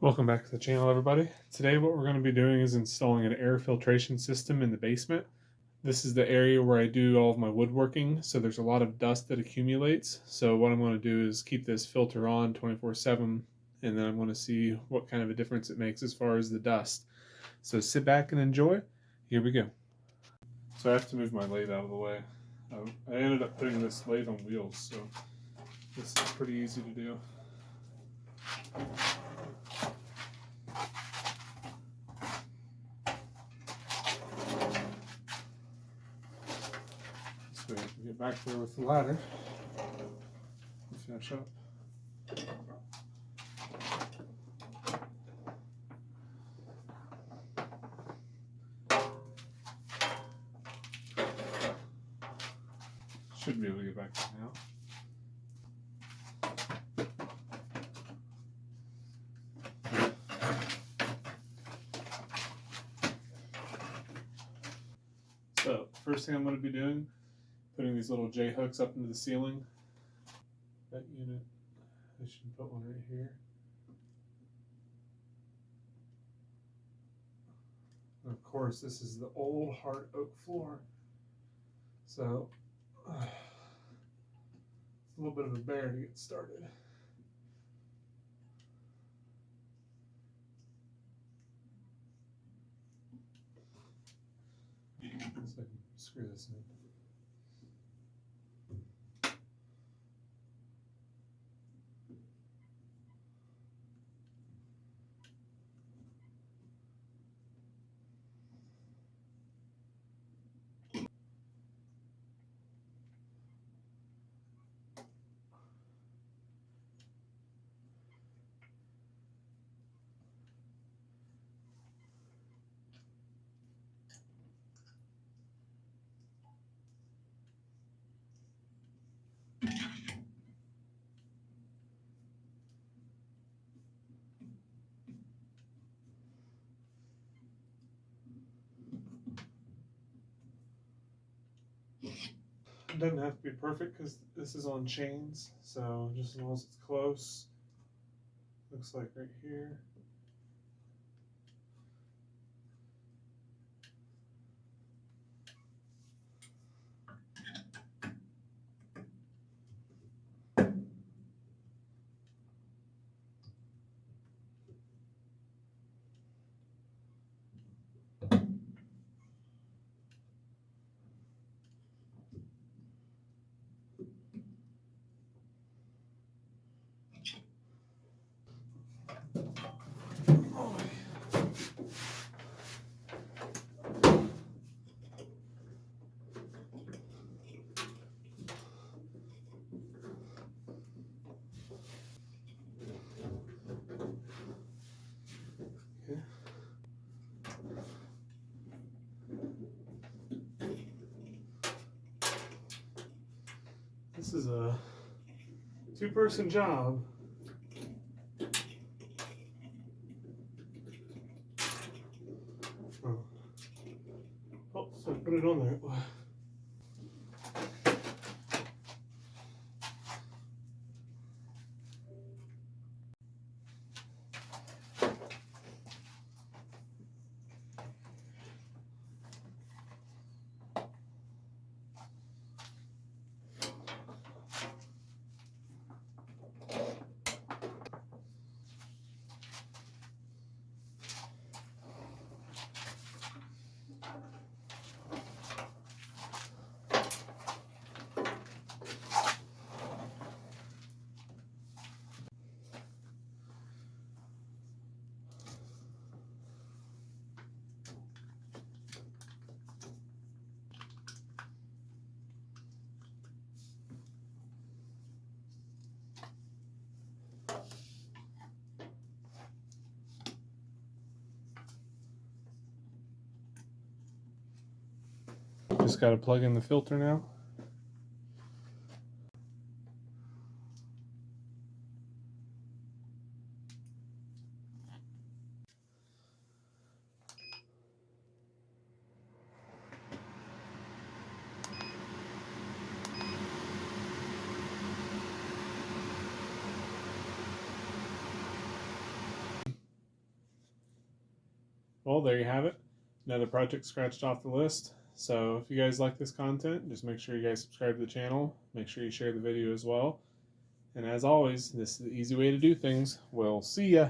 Welcome back to the channel, everybody. Today what we're going to be doing is installing an air filtration system in the basement. This is the area where I do all of my woodworking, so there's a lot of dust that accumulates. So what I'm going to do is keep this filter on 24/7, and then I'm going to see what kind of a difference it makes as far as the dust. So sit back and enjoy. Here we go. So I have to move my lathe out of the way. I ended up putting this lathe on wheels, so this is pretty easy to do. So we have to get back there with the ladder and finish up. Should be able to get back there now. So first thing I'm going to be doing, putting these little J hooks up into the ceiling. That unit, I should put one right here. And of course, this is the old hard oak floor, so it's a little bit of a bear to get started. So I can screw this in. It doesn't have to be perfect because this is on chains, so just as long as it's close. Looks like right here. This is a two-person job. Oh, so I put it on there. Just got to plug in the filter now. Well, there you have it. Another project scratched off the list. So if you guys like this content, just make sure you guys subscribe to the channel. Make sure you share the video as well. And as always, this is the easy way to do things. We'll see ya.